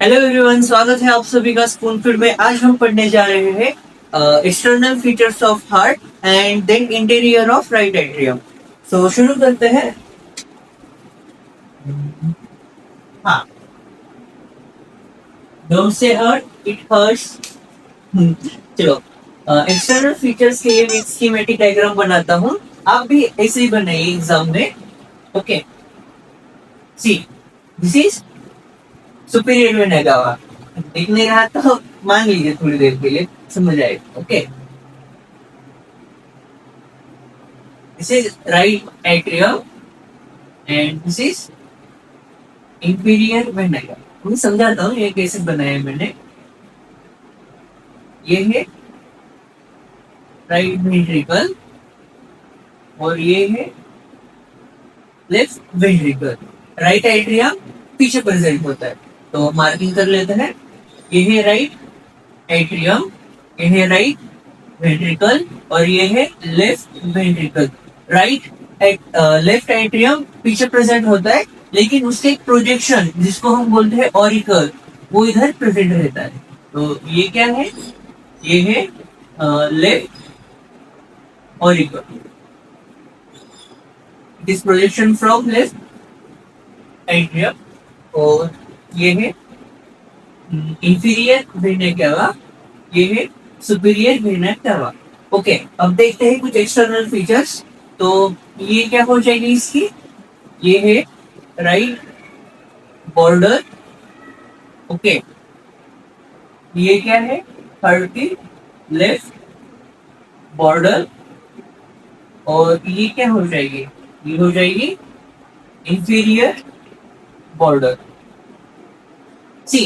Hello everyone, स्वागत है आप सभी का स्पून फीड में। आज हम पढ़ने जा रहे हैं external features of heart and then interior of right atrium. So शुरू करते हैं। हाँ, don't say hurt, it hurts. चलो, एक्सटर्नल फीचर्स के लिए मैं स्कीमेटिक डायग्राम बनाता हूँ। आप भी ऐसे ही बनाइए एग्जाम में। Okay, see this is superior vena cava. दिख नहीं रहा तो मान लीजिए थोड़ी देर के लिए, समझ आएगा। Okay, this is right atrium and this is inferior vena cava. मैं समझाता हूँ ये कैसे बनाया है मैंने। ये है राइट वेंट्रिकल और ये है लेफ्ट वेंट्रिकल। राइट एट्रियम पीछे प्रेजेंट होता है, तो मार्किंग कर लेते हैं। ये है राइट एट्रियम, ये है राइट वेंट्रिकल और ये है left ventricle. Right left atrium पीछे प्रेजेंट होता है, लेकिन उसके एक प्रोजेक्शन जिसको हम बोलते हैं ऑरिकल, वो इधर प्रेजेंट रहता है। तो ये क्या है? ये है left auricle. It is projection from left atrium. और ये है इंफीरियर वेना कावा, ये है सुपीरियर वेना कावा। ओके, अब देखते हैं कुछ एक्सटर्नल फीचर्स। तो ये क्या हो जाएगी इसकी? ये है राइट बॉर्डर। ओके, ये क्या है? हार्ट की लेफ्ट बॉर्डर। और ये क्या हो जाएगी? ये हो जाएगी इंफीरियर बॉर्डर। सी,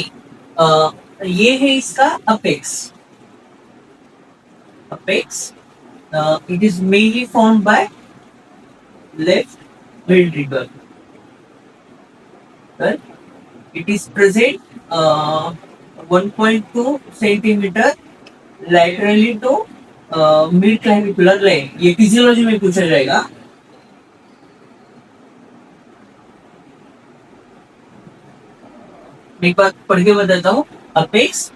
ये है इसका apex. Apex it is mainly formed by left ventricle. Right? It is present 1.2 centimeter laterally to mid clavicular line. ये फिजियोलॉजी में पूछा जाएगा। एक बात पढ़ के बताता हूँ। Apex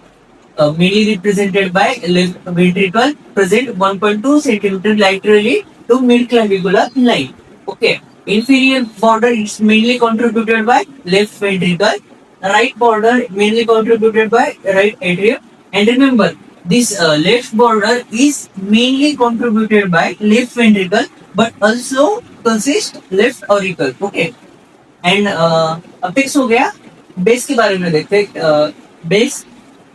mainly represented by left ventricle, present 1.2 centimeter laterally to mid-clavicular line. Okay. Inferior border is mainly contributed by left ventricle. Right border mainly contributed by right atrium. And remember, this left border is mainly contributed by left ventricle, but also consists left auricle. Okay. And apex हो गया। Base के बारे में देखते हैं। Base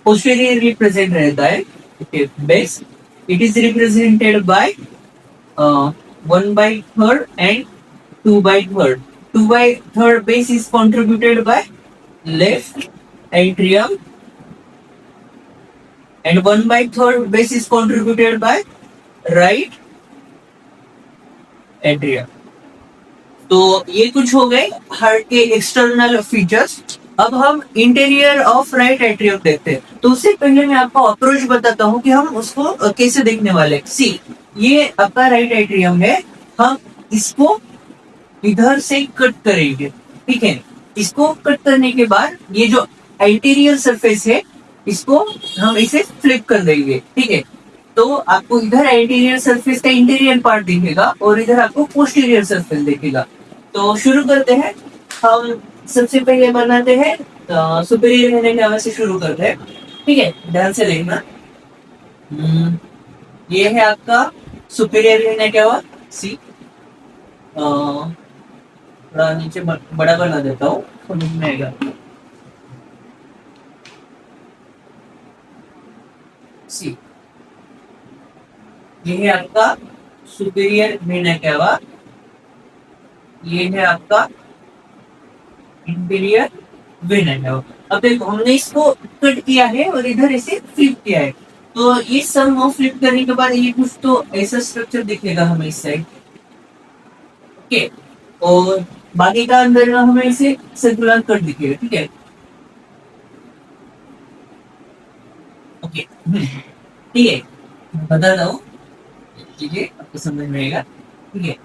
posteriorly present रहता है। Okay, base it is represented by 1/3 and 2/3. 2/3 base is contributed by left atrium and 1/3 base is contributed by right atrium. तो ये कुछ हो गए हार्ट के एक्सटर्नल फीचर्स। अब हम इंटीरियर ऑफ राइट एट्रियम देखते हैं। तो उससे पहले मैं आपको अप्रोच बताता हूँ कि हम उसको कैसे देखने वाले। सी, ये आपका राइट एट्रियम है। हम इसको इधर से कट करेंगे। ठीक है, इसको कट करने के बाद ये जो एंटीरियर सरफेस है, इसको हम इसे फ्लिप कर देंगे। ठीक है, तो आपको इधर एंटीरियर सरफेस का इंटीरियर पार्ट दिखेगा और इधर आपको पोस्टीरियर सरफेस दिखेगा। तो शुरू करते हैं। हम सबसे पहले बनाते हैं सुपीरियर वेना कावा से शुरू करते हैं। ठीक है, ध्यान से देखना। ये है आपका सुपीरियर वेना कावा। सी, थोड़ा नीचे बड़ा बना देता हूँ, समझ में आएगा। सी, ये है आपका सुपीरियर वेना कावा, ये है आपका इंटीरियर वेना कावा। अब देखो, हमने इसको कट किया है और इधर इसे फ्लिप किया है। तो ये सब फ्लिप करने के बाद ये कुछ तो ऐसा स्ट्रक्चर दिखेगा हमें इस साइड। ओके, और बाकी का अंदर का हमें इसे सर्कुलर कट दिखेगा। ठीक है, ओके, ठीक है, बताता हूँ, ठीक है, आपको समझ में आएगा। ठीक है,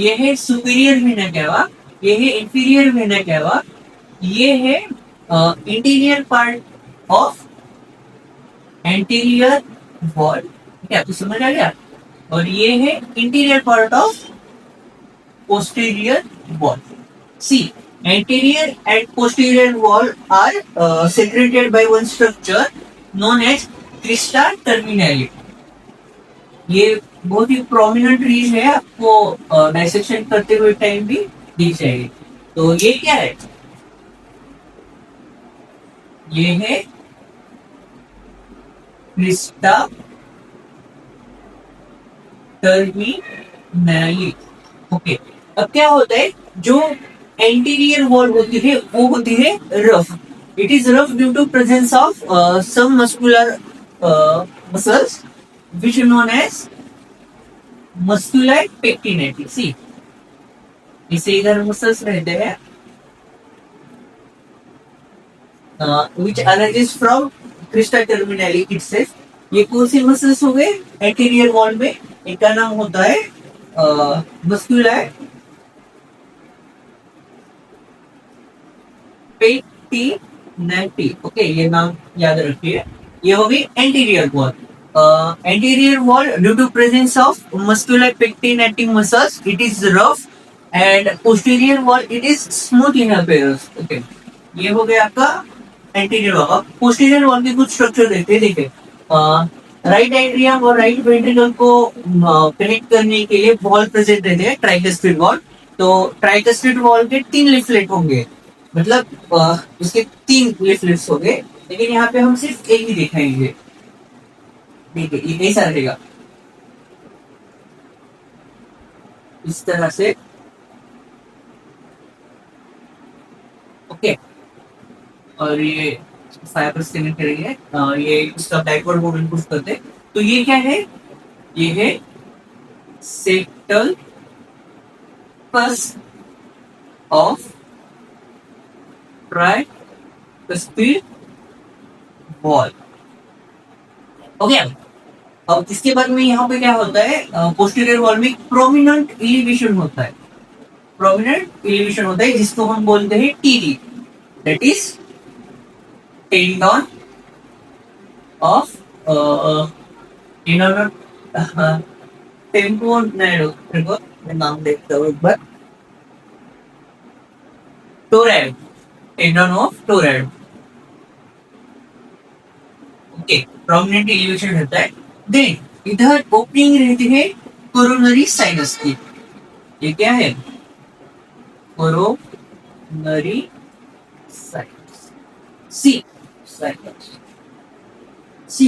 ये है सुपीरियर वेना कावा, ये है इंफीरियर वेना कावा, ये है interior part of anterior wall. क्या आपको समझ आ गया? और ये है interior part of posterior wall. See, anterior and posterior wall are separated by one structure known as crista terminale. ये बहुत ही प्रोमिनेंट रीज है, आपको डाइसेक्शन करते हुए टाइम भी दिख जाएगी। तो ये क्या है? ये है क्रिस्टा टर्मिनली। ओके, अब क्या होता है, जो एंटीरियर वॉल होती है वो होती है rough. It is rough due to presence of some muscular muscles which are known as muscular pectinati। See, इसे इधर मसल्स रहते हैं which arises from crista terminali itself। ये कौन सी मसल्स हो गए एंटीरियर वॉल में? इनका नाम होता है मस्कुलर पेक्टिनेटी। ओके, ये नाम याद रखिए। ये होगी anterior wall. Anterior wall due to presence of muscular pectinating muscles it is rough and posterior wall it is smooth in appearance. Okay, ये हो गया आपका एंटीरियर वॉल। पोस्टीरियर वॉल के कुछ स्ट्रक्चर देखते हैं। देखिए, राइट एट्रियम और राइट वेंट्रिकल को कनेक्ट करने के लिए वॉल प्रेजेंट रहते हैं, ट्राइकस्पिड वॉल। तो ट्राइकस्पिड वॉल के 3 लिफलेट होंगे, मतलब उसके 3 लिफलेट्स होंगे, लेकिन यहाँ पे हम सिर्फ एक ही दिखाएंगे। ठीक है, ये कैसा रहेगा? इस तरह से। ओके, और ये फाइबर्स कनेक्ट करेंगे, ये इसका बैकवर्ड मूवमेंट पुश करते हैं। तो ये क्या है? ये है सेटल पस ऑफ ट्राइकस्पिड वॉल। ओके, अब इसके बाद में यहाँ पे क्या होता है, पोस्टीरियर वॉल में प्रोमिनेंट एलिवेशन होता है। प्रोमिनेंट एलिवेशन होता है जिसको हम बोलते हैं TD, that is tendon of inner टेम्पोनेरो। नाम देखता हूँ एक बार। Todaro, tendon of Todaro. Okay, prominent elevation रहता है। देन इधर ओपनिंग रहती है कोरोनरी साइनस की। ये क्या है? Coronary sinus. C sinus. C,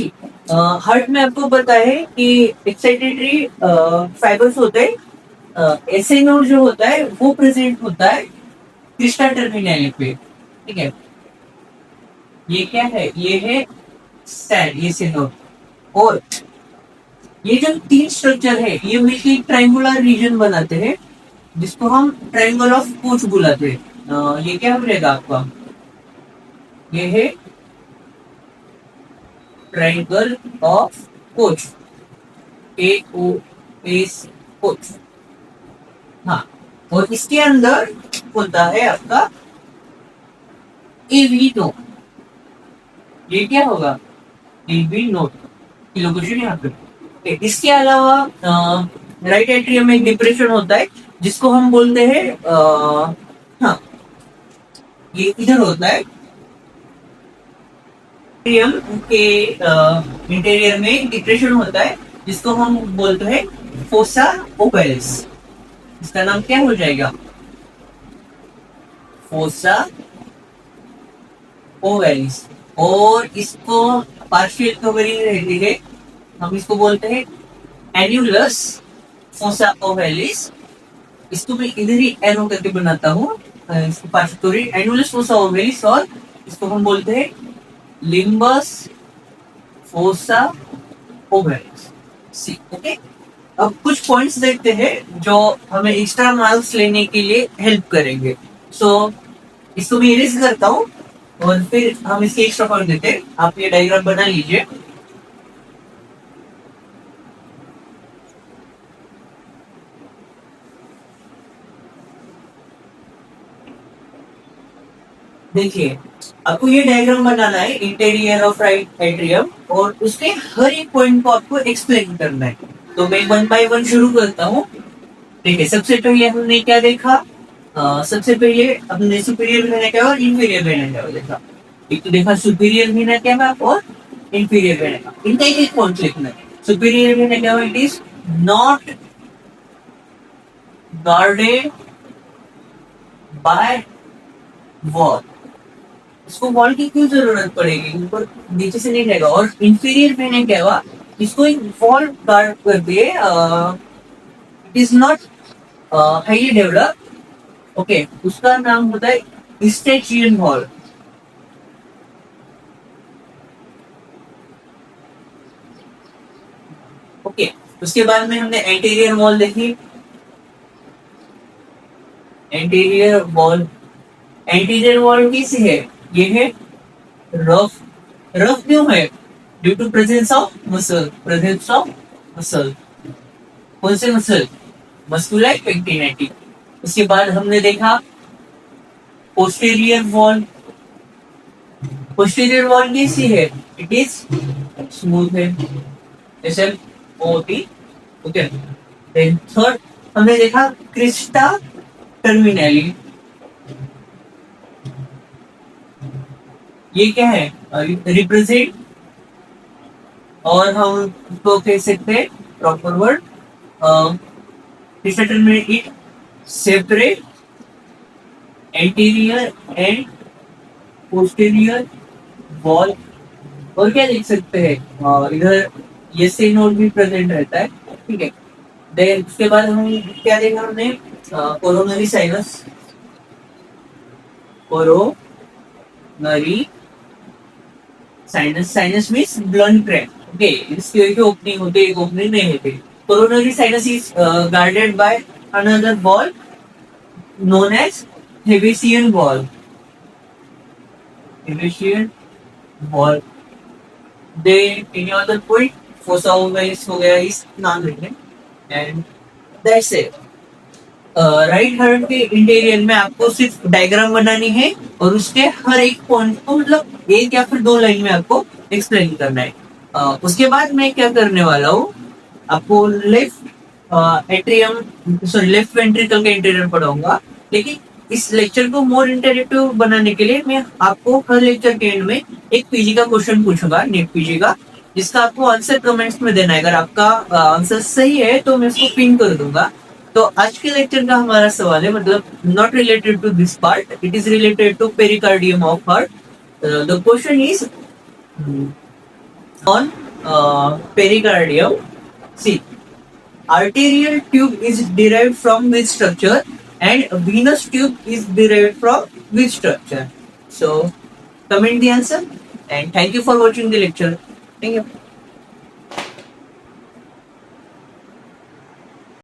heart में आपको पता है कि एक्साइटेटरी फाइबर्स होते हैं। एसए नोड जो होता है वो प्रेजेंट होता है क्रिस्टा टर्मिनली पे। ठीक है, ये क्या है? ये है स्टैंड, ये से नोड। और ये जो 3 स्ट्रक्चर है ये मिलकर ट्रायंगुलर रीजन बनाते हैं जिसको हम ट्रायंगल ऑफ कोच बुलाते हैं। ये क्या मिलेगा आपका? ये है triangle of coach, KOS coach. हाँ, और इसके अंदर होता है आपका एवी नोट। ये क्या होगा? एवी नोट की लोकेशन यहाँ पे। इसके अलावा राइट एट्रियम में एक डिप्रेशन होता है जिसको हम बोलते हैं हाँ, ये इधर होता है। एट्रियम के इंटीरियर में डिप्रेशन होता है जिसको हम बोलते हैं फोसा ओवैलिस। इसका नाम क्या हो जाएगा? फोसा ओवैलिस। और इसको पार्शियल कवरिंग रहती है, हम इसको बोलते हैं एन्युलस फोसा ओवैलिस। इसको मैं इधर ही एरो करके बनाता हूँ, इसको पार्शियल कवरिंग एन्युलस फोसा ओवैलिस। और इसको हम बोलते हैं लिम्बस फोसा ओवैलिस। सी, ओके। अब कुछ पॉइंट्स देखते हैं जो हमें एक्स्ट्रा मार्क्स लेने के लिए हेल्प करेंगे। सो इसको मैं इरेज करता हूँ और फिर हम इसके एक्स्ट्रा पॉइंट देते हैं। आप ये डायग्राम बना लीजिए। देखिए, आपको ये डायग्राम बनाना है इंटीरियर ऑफ राइट एट्रियम और उसके हर एक पॉइंट को आपको एक्सप्लेन करना है। तो मैं वन बाय वन शुरू करता हूँ। देखिए, सबसे पहले हमने क्या देखा? सबसे पहले हमने सुपीरियर वेना कैवा और इंफीरियर वेना कैवा देखा। एक तो देखा सुपीरियर वेना कैवा और इंफीरियर वेना कैवा। इनका एक पॉइंट लिखना है। Superior vena cava it is not guarded by wall. इसको वॉल की क्यों जरूरत पड़ेगी? ऊपर नीचे से नहीं रहेगा। और इंफीरियर वेना कैवा इसको एक वॉल गार्ड कर दे। It is not highly develop. Okay, उसका नाम होता है यूस्टेचियन वॉल। ओके, उसके बाद में हमने एंटीरियर वॉल देखी। एंटीरियर वॉल, एंटीरियर वॉल कैसी है? ये है रफ। रफ क्यों है? Due to presence of muscle. Presence of muscle, कौन से मसल? मस्कुलर टेंडिनेटी। उसके बाद हमने देखा पोस्टीरियर वॉल। पोस्टीरियर वॉल कैसी है? इट इज स्मूथ है। SMOT। ओके, देन थर्ड हमने देखा क्रिस्टा टर्मिनली। ये क्या है? रिप्रेजेंट, और हम इसको कह सकते हैं proper word Crysta terminally. It separate anterior and posterior wall. और क्या लिख सकते हैं? इधर ये से नोट भी प्रेजेंट रहता है। ठीक है, देन उसके बाद हम क्या देखा हमने? Coronary sinus. Coronary sinus, sinus means blood track. Okay, इसकी एक ओपनिंग होती है, एक ओपनिंग नहीं होती। Coronary sinus is guarded by another wall known as Hevesian wall. Hevesian wall. Then any other point? Fossa ovalis हो गया इस नाम लेंगे and that's it. Right heart के इंटीरियर में आपको सिर्फ डायग्राम बनानी है और उसके हर एक पॉइंट को मतलब एक या फिर दो लाइन में आपको एक्सप्लेन करना है। उसके बाद मैं क्या करने वाला हूँ, आपको left atrium sorry left ventricle का इंटीरियर पढ़ाऊंगा। लेकिन इस लेक्चर को मोर इंटरेक्टिव बनाने के लिए मैं आपको हर लेक्चर के एंड में एक पीजी का क्वेश्चन पूछूंगा, नेट पीजी का, जिसका आपको आंसर कमेंट्स में देना है। अगर आपका आंसर सही है तो मैं उसको पिन कर दूंगा। तो आज के लेक्चर का हमारा सवाल है, मतलब not related to this part, it is related to pericardium of heart. The question is on pericardium. See, arterial tube is derived from which structure and venous tube is derived from which structure? So, comment the answer and thank you for watching the lecture. Thank you.